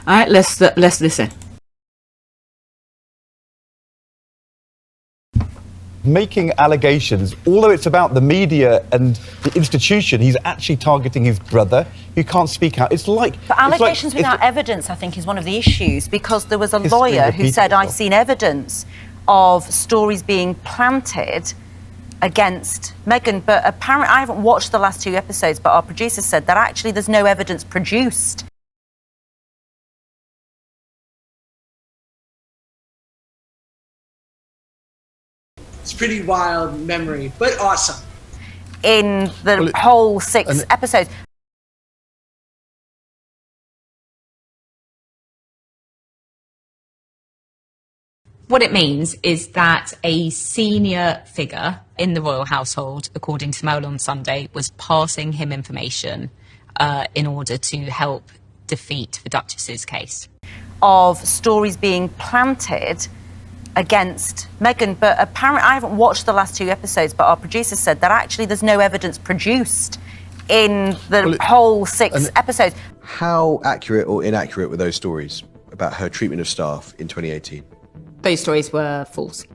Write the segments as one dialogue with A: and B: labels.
A: All right, let's listen.
B: Making allegations, although it's about the media and the institution, he's actually targeting his brother who can't speak out. It's like...
C: But allegations without evidence, I think, is one of the issues, because there was a lawyer who said, I've seen evidence of stories being planted against Meghan, but apparently, I haven't watched the last 2 episodes, but our producer said that actually there's no evidence produced.
D: It's pretty wild memory, but awesome.
C: In the whole 6 episodes.
E: What it means is that a senior figure in the royal household, according to Mail on Sunday, was passing him information in order to help defeat the Duchess's case.
C: Of stories being planted against Meghan, but apparently, I haven't watched the last 2 episodes, but our producer said that actually there's no evidence produced in the whole 6 episodes.
F: How accurate or inaccurate were those stories about her treatment of staff in 2018?
E: Those stories were false.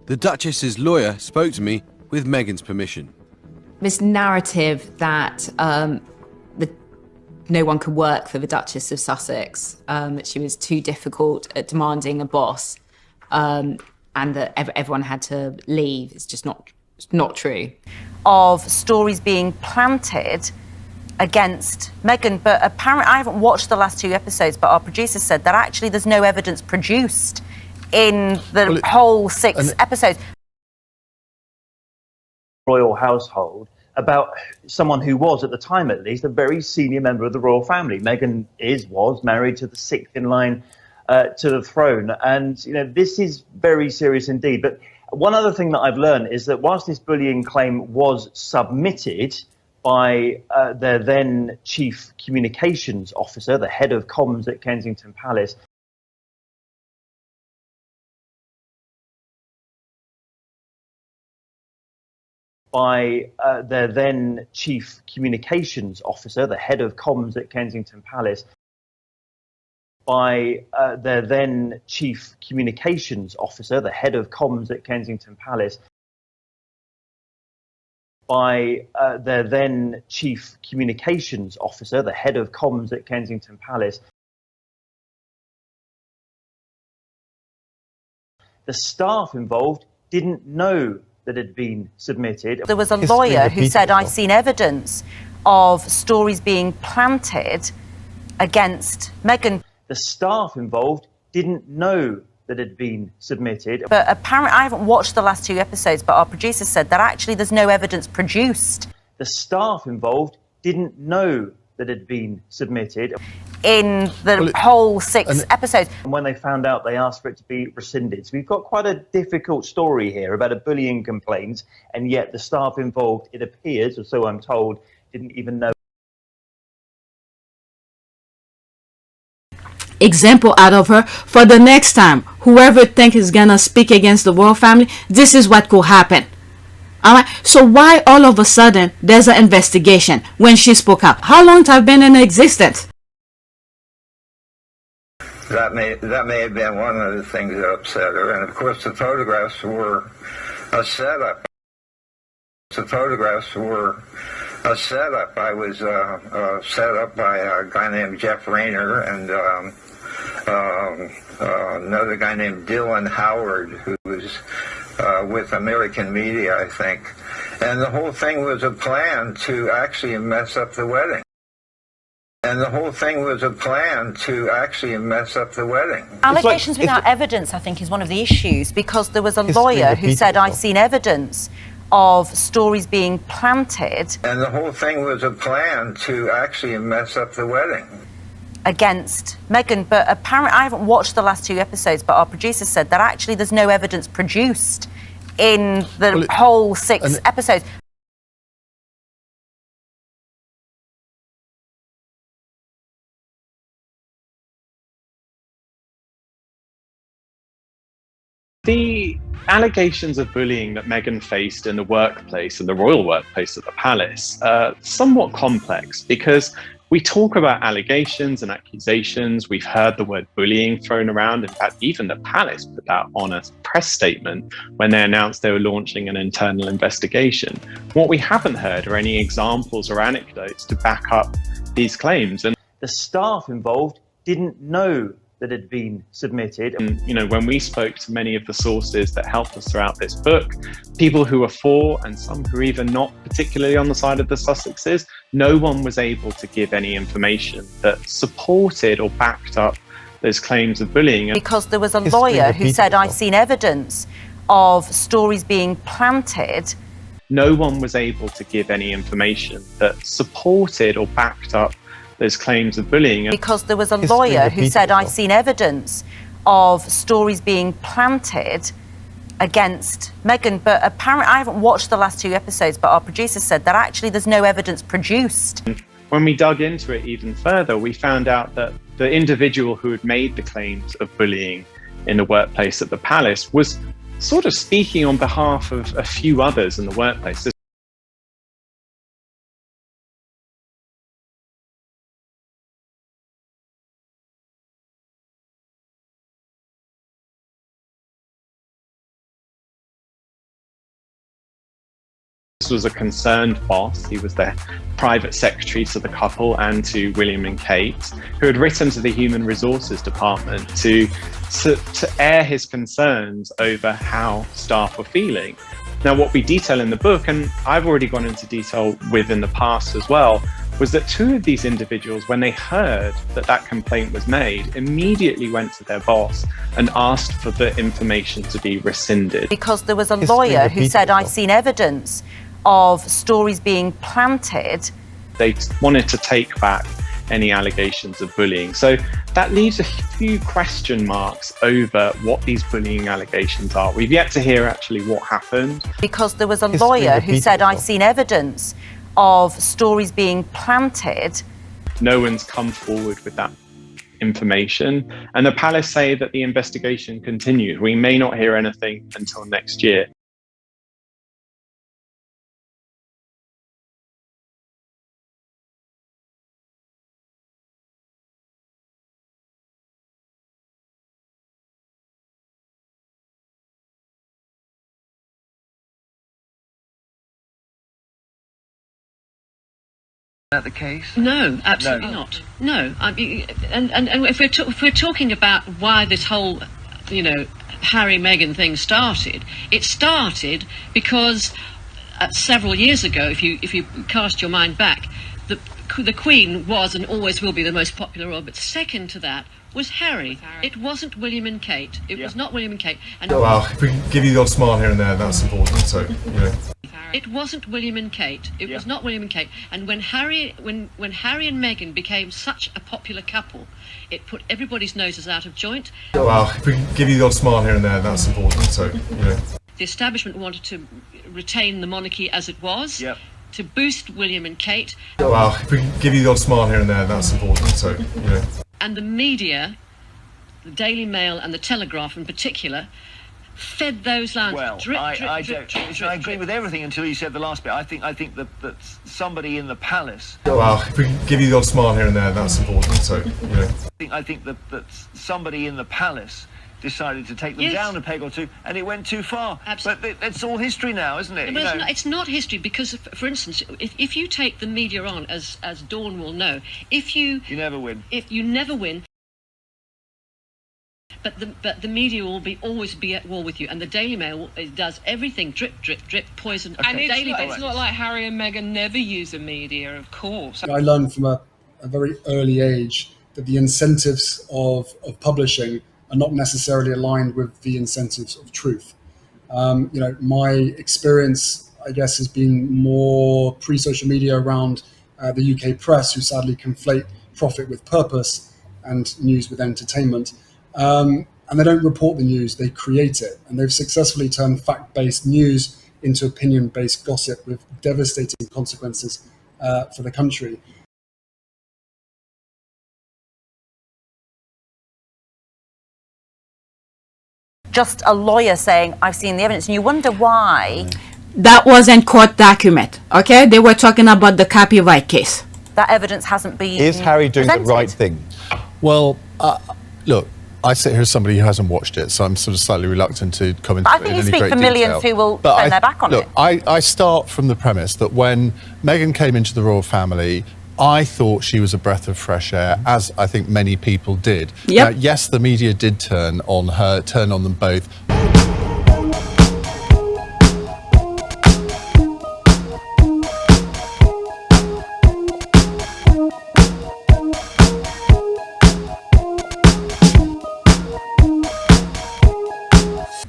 G: The Duchess's lawyer spoke to me with Meghan's permission.
E: This narrative that no one could work for the Duchess of Sussex, that she was too difficult at demanding a boss, and that everyone had to leave, is just not true.
C: Of stories being planted against Meghan, but apparently, I haven't watched the last 2 episodes, but our producer said that actually there's no evidence produced in the whole 6 episodes.
H: Royal household about someone who was, at the time at least, a very senior member of the royal family. Meghan was married to the 6th in line to the throne. And, you know, this is very serious indeed. But one other thing that I've learned is that whilst this bullying claim was submitted by their then chief communications officer, the head of comms at Kensington Palace, by their then chief communications officer, the head of comms at Kensington Palace, by their then chief communications officer, the head of comms at Kensington Palace, by their then chief communications officer, the head of comms at Kensington Palace. The staff involved didn't know that had been submitted.
C: There was a lawyer who said, I've seen evidence of stories being planted against Meghan.
H: The staff involved didn't know that had been submitted.
C: But apparently, I haven't watched the last 2 episodes, but our producer said that actually there's no evidence produced.
H: The staff involved didn't know that had been submitted.
C: In the whole 6 episodes.
H: And when they found out, they asked for it to be rescinded. So we've got quite a difficult story here about a bullying complaint, and yet the staff involved, it appears, or so I'm told, didn't even know.
A: Example out of her for the next time. Whoever think is gonna speak against the royal family, this is what could happen. All right. So why all of a sudden there's an investigation when she spoke out? How long have been in existence?
I: That may have been one of the things that upset her, and of course the photographs were a setup. The photographs were a setup. I was set up by a guy named Jeff Rayner and another guy named Dylan Howard, who was with American media, I think. And the whole thing was a plan to actually mess up the wedding.
C: Allegations without evidence, I think, is one of the issues, because there was a lawyer who said, I've seen evidence of stories being planted.
I: And the whole thing was a plan to actually mess up the wedding.
C: Against Meghan, but apparently, I haven't watched the last 2 episodes, but our producer said that actually there's no evidence produced in the whole 6 episodes.
J: The allegations of bullying that Meghan faced in the workplace, in the royal workplace at the palace, somewhat complex, because We talk about allegations and accusations. We've heard the word bullying thrown around. In fact, even the palace put that on a press statement when they announced they were launching an internal investigation. What we haven't heard are any examples or anecdotes to back up these claims. And
H: the staff involved didn't know that had been submitted.
J: And, you know, when we spoke to many of the sources that helped us throughout this book, people who were for and some who were even not particularly on the side of the Sussexes, no one was able to give any information that supported or backed up those claims of bullying.
C: Because there was a lawyer who said, I've seen evidence of stories being planted.
J: No one was able to give any information that supported or backed up those claims of bullying.
C: Because there was a lawyer who said, I've seen evidence of stories being planted against Meghan, but apparently I haven't watched the last 2 episodes, but our producer said that actually there's no evidence produced.
J: When we dug into it even further, we found out that the individual who had made the claims of bullying in the workplace at the palace was sort of speaking on behalf of a few others in the workplace. This was a concerned boss. He was their private secretary to the couple and to William and Kate, who had written to the Human Resources Department to air his concerns over how staff were feeling. Now, what we detail in the book, and I've already gone into detail with in the past as well, was that 2 of these individuals, when they heard that that complaint was made, immediately went to their boss and asked for the information to be rescinded.
C: Because there was a lawyer who said, I've seen evidence of stories being planted.
J: They wanted to take back any allegations of bullying. So that leaves a few question marks over what these bullying allegations are. We've yet to hear actually what happened.
C: Because there was a lawyer who said, I've seen evidence of stories being planted.
J: No one's come forward with that information. And the palace say that the investigation continues. We may not hear anything until next year.
K: That the case?
L: No, absolutely not. No, I mean, and if we're talking about why this whole, Harry Meghan thing started, it started because several years ago, if you cast your mind back, the Queen was and always will be the most popular royal, but second to that was Harry. It wasn't William and Kate. It was not William and Kate. And
M: well, if we can give you the odd smile here and there, that's important. So,
L: It wasn't William and Kate. It was not William and Kate. And when Harry and Meghan became such a popular couple, it put everybody's noses out of joint.
M: Well, if we can give you the odd smile here and there, that's important. So,
L: The establishment wanted to retain the monarchy as it was. To boost William and Kate.
M: Well, if we can give you the odd smile here and there, that's important. So,
L: And the media, the Daily Mail and the Telegraph in particular, fed those lines.
K: Well, I agree with everything until you said the last bit. I think that somebody in the palace.
M: Well, if we can give you the odd smile here and there, that's important. So,
K: I think that somebody in the palace decided to take them down a peg or two, and it went too far.
L: Absolutely.
K: But it's all history now, isn't it?
L: But it's not history because, for instance, if you take the media on, as Dawn will know, you never win. If you never win. But the media will always be at war with you, and the Daily Mail does everything drip, drip, drip, poison.
N: And it's not like Harry and Meghan never use the media, of course.
O: I learned from a very early age that the incentives of publishing are not necessarily aligned with the incentives of truth. My experience, I guess, has been more pre-social media around the UK press, who sadly conflate profit with purpose and news with entertainment. And they don't report the news, they create it. And they've successfully turned fact-based news into opinion-based gossip with devastating consequences for the country.
C: Just a lawyer saying, I've seen the evidence, and you wonder why.
A: That wasn't court document, okay? They were talking about the copyright case.
C: that evidence hasn't been
B: Is Harry doing
C: presented.
B: the right thing?
M: Well, look, I sit here as somebody who hasn't watched it, so I'm sort of slightly reluctant to comment
C: But I
M: on it
C: think
M: in
C: you
M: any
C: speak
M: great
C: for millions
M: detail.
C: who will
M: But
C: turn their back on
M: look,
C: it.
M: I start from the premise that when Meghan came into the royal family, I thought she was a breath of fresh air, as I think many people did.
A: Yep.
M: Now, yes, the media did turn on them both.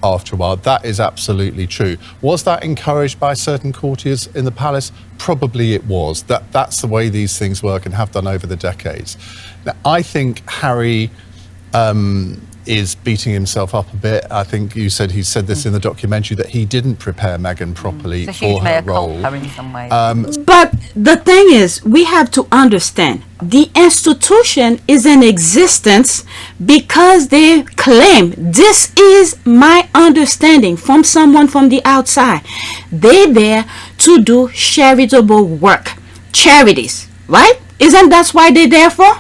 M: After a while, that is absolutely true. Was that encouraged by certain courtiers in the palace? Probably it was. That's the way these things work and have done over the decades. Now, I think Harry is beating himself up a bit. I think he said this in the documentary, that he didn't prepare Meghan properly
C: It's a huge
M: for her
C: mea
M: role.
C: culpa in some ways.
A: But the thing is, we have to understand the institution is in existence because they claim, this is my understanding from someone from the outside, they're there to do charitable work, charities, right? Isn't that why they're there for?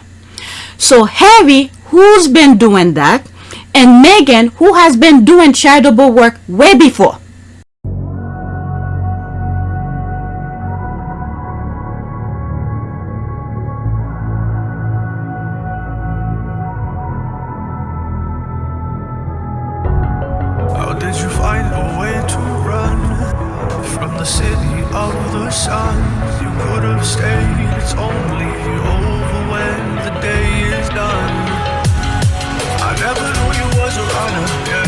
A: So Harry, who's been doing that, and Meghan, who has been doing charitable work way before.
P: How did you find a way to run from the city of the sun? You could have stayed, it's only over when the day is done. I never knew you was a runner, yeah.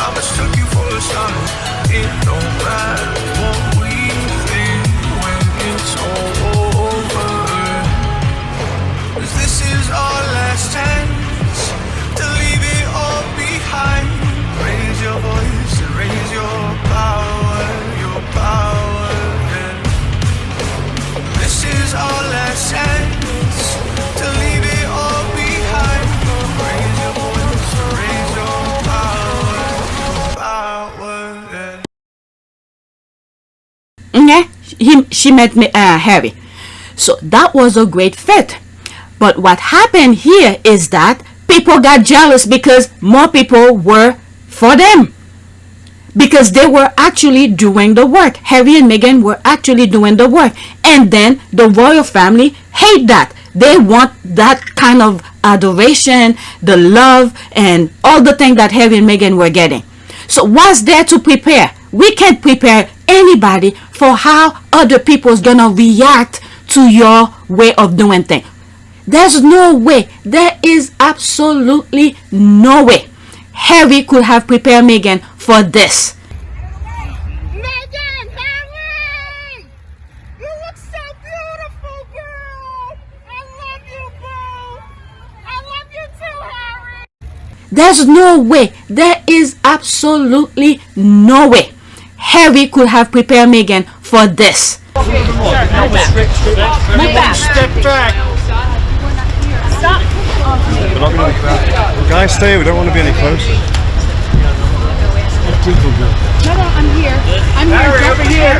P: I mistook you for a son. It don't matter what we think when it's all over. 'Cause this is our last chance to leave it all behind. Raise your voice and raise your power, yeah. This is our last chance to leave it all behind. Raise your voice and raise your power, yeah.
A: Okay, she met me, Harry. So that was a great fit. But what happened here is that people got jealous because more people were for them. Because they were actually doing the work. Harry and Meghan were actually doing the work. And then the royal family hate that. They want that kind of adoration, the love, and all the things that Harry and Meghan were getting. So what's there to prepare? We can't prepare anybody for how other people's gonna react to your way of doing things. There's no way. There is absolutely no way Harry could have prepared Meghan for this.
P: Meghan, Harry! You look so beautiful, girl! I love you both! I love you too, Harry!
A: There's no way. There is absolutely no way Harry could have prepared Meghan for this.
P: Step back! Stop!
Q: Guys, stay. We don't want to be any closer.
P: No, I'm here. I'm here. Over here.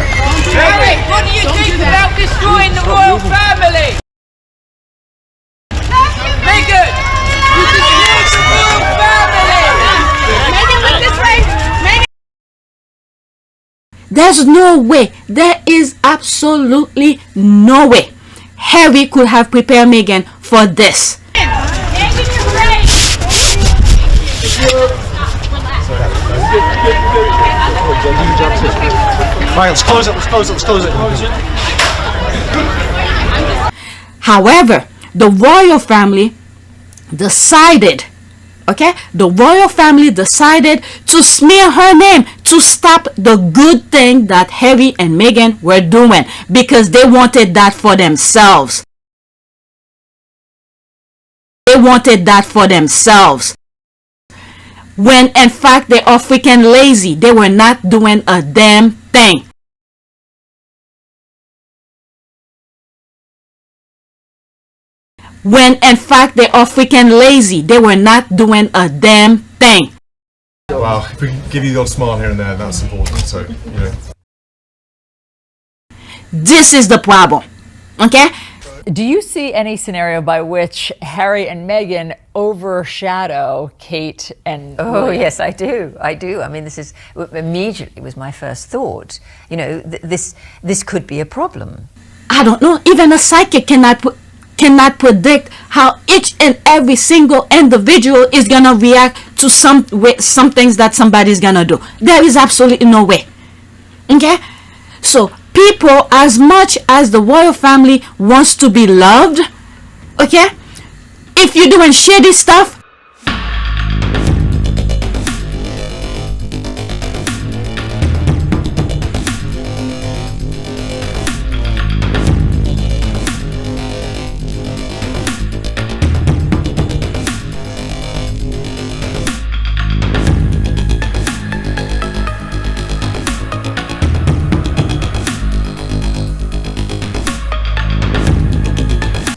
N: Harry, what do you think about destroying the royal family? Meghan, you destroyed the royal family!
P: Meghan, look this way! Meghan!
A: There's no way. There is absolutely no way Harry could have prepared Meghan for this.
Q: Right, let's close it.
A: However, the royal family decided, to smear her name, to stop the good thing that Harry and Meghan were doing, because they wanted that for themselves. They wanted that for themselves. When in fact they are freaking lazy. They were not doing a damn thing. When in fact they are freaking lazy. They were not doing a damn thing.
M: Well, if we can give you the odd smile here and there, that's important. So,
A: This is the problem. Okay?
R: Do you see any scenario by which Harry and Meghan overshadow Kate and
S: Oh,
R: William?
S: yes, I do. I do. I mean, this is immediately was my first thought. You know, this could be a problem.
A: I don't know. Even a psychic cannot predict how each and every single individual is gonna react to some things that somebody's gonna do. There is absolutely no way. Okay, so people, as much as the royal family wants to be loved, okay, if you're doing shady stuff,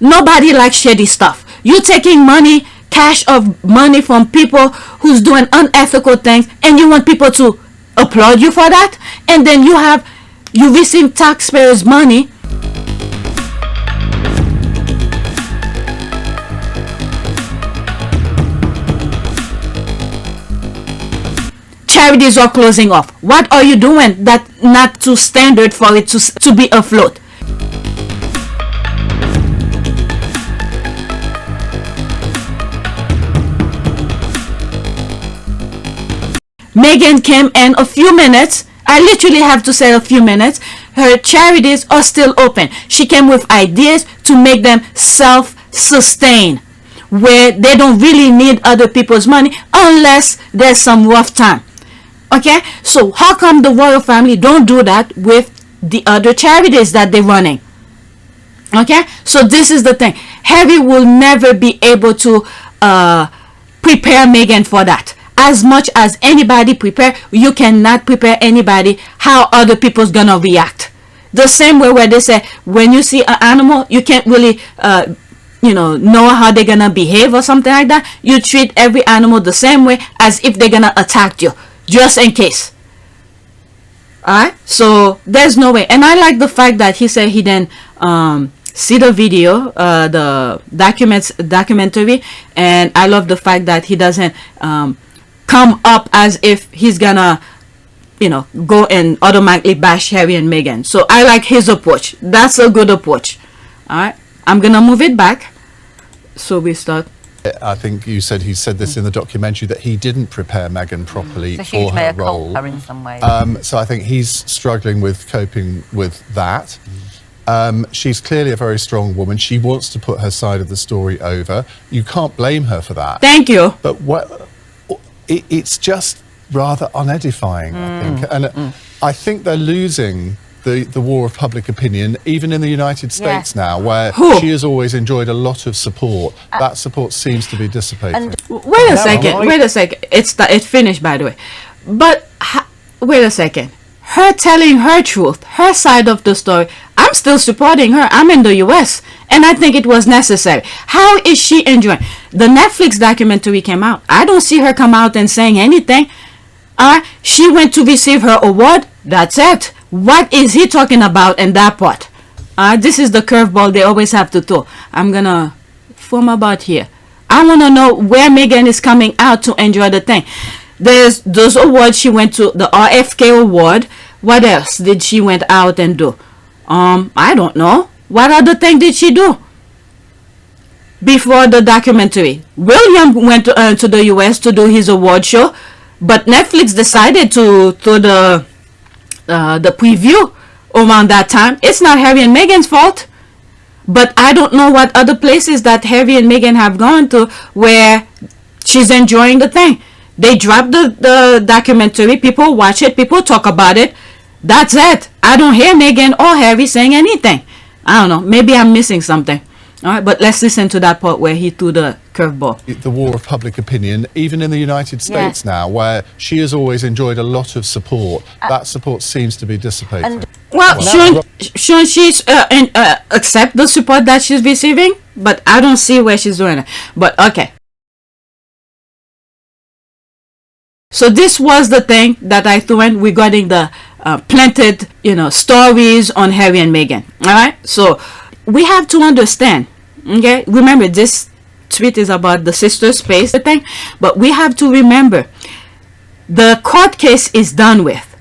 A: nobody likes shady stuff. You taking money, cash of money from people who's doing unethical things, and you want people to applaud you for that, and then you receive taxpayers' money. Charities are closing off. What are you doing that not to standard for it to be afloat? Meghan came in a few minutes. I literally have to say a few minutes. Her charities are still open. She came with ideas to make them self-sustain, where they don't really need other people's money unless there's some rough time. Okay, so how come the royal family don't do that with the other charities that they're running? Okay, so this is the thing. Harry will never be able to prepare Meghan for that. As much as anybody prepare, you cannot prepare anybody how other people's gonna react. The same way where they say when you see an animal, you can't really know how they're gonna behave or something like that. You treat every animal the same way as if they're gonna attack you, just in case. Alright, so there's no way. And I like the fact that he said he didn't see the video, the documentary, and I love the fact that he doesn't come up as if he's gonna go and automatically bash Harry and Meghan. So I like his approach. That's a good approach. All right, I'm gonna move it back so we start.
M: I think you said he said this in the documentary that he didn't prepare Meghan properly
C: It's a huge
M: for
C: mea
M: her role.
C: culpa in some ways.
M: So I think he's struggling with coping with that. She's clearly a very strong woman. She wants to put her side of the story over. You can't blame her for that.
A: Thank you.
M: But it's just rather unedifying, I think. And I think they're losing the war of public opinion, even in the United States now, where she has always enjoyed a lot of support. That support seems to be dissipating.
A: Wait a second. It's finished, by the way. But wait a second. Her telling her truth, her side of the story, I'm still supporting her. I'm in the US, and I think it was necessary. How is she enjoying? The Netflix documentary came out. I don't see her come out and saying anything. She went to receive her award. That's it. What is he talking about in that part? This is the curveball they always have to throw. I'm gonna form about here. I want to know where Meghan is coming out to enjoy the thing. There's those awards she went to, the RFK award. What else did she went out and do? I don't know. What other thing did she do before the documentary? William went to the US to do his award show, but Netflix decided to throw the preview around that time. It's not Harry and Meghan's fault. But I don't know what other places that Harry and Meghan have gone to where she's enjoying the thing. They drop the documentary, people watch it, people talk about it. That's it. I don't hear Meghan or Harry saying anything. I don't know. Maybe I'm missing something. All right, but let's listen to that part where he threw the curveball.
M: The war of public opinion, even in the United States now, where she has always enjoyed a lot of support. That support seems to be dissipating.
A: Shouldn't she accept the support that she's receiving? But I don't see where she's doing it. But okay. So this was the thing that I threw in regarding the planted, stories on Harry and Meghan. All right. So we have to understand, okay? Remember, this tweet is about the sister space thing, but we have to remember the court case is done with.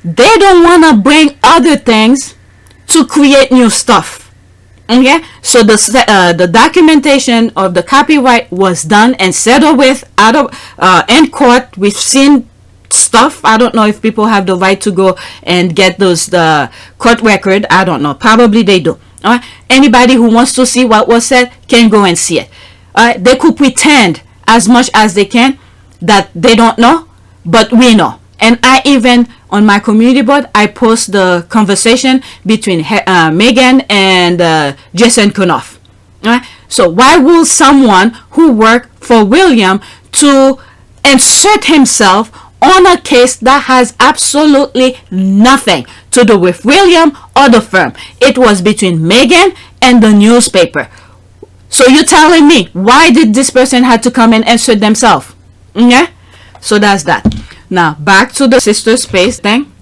A: They don't want to bring other things to create new stuff. Okay, so the documentation of the copyright was done and settled with out of in court. We've seen stuff. I don't know if people have the right to go and get those the court record. I don't know. Probably they do. All right. Anybody who wants to see what was said can go and see it. All right. They could pretend as much as they can that they don't know, but we know. And I even on my community board, I post the conversation between Meghan and Jason Kenoff. Right? So why will someone who worked for William to insert himself on a case that has absolutely nothing to do with William or the firm? It was between Meghan and the newspaper. So you're telling me, why did this person have to come and insert themselves? Okay? So that's that. Now back to the sister space thing,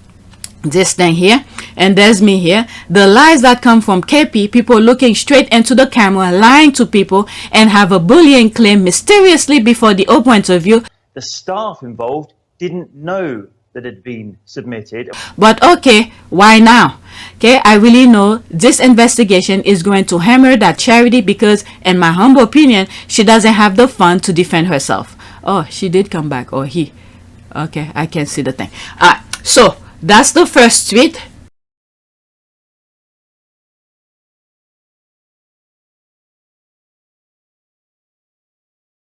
A: this thing here, and there's me here. The lies that come from KP, people looking straight into the camera, lying to people, and have a bullying claim mysteriously before the Oprah interview.
H: The staff involved didn't know that it had been submitted.
A: But okay, why now? Okay, I really know this investigation is going to hammer that charity because, in my humble opinion, she doesn't have the fund to defend herself. Oh, she did come back, or he. Okay, I can see the thing. So that's the first tweet.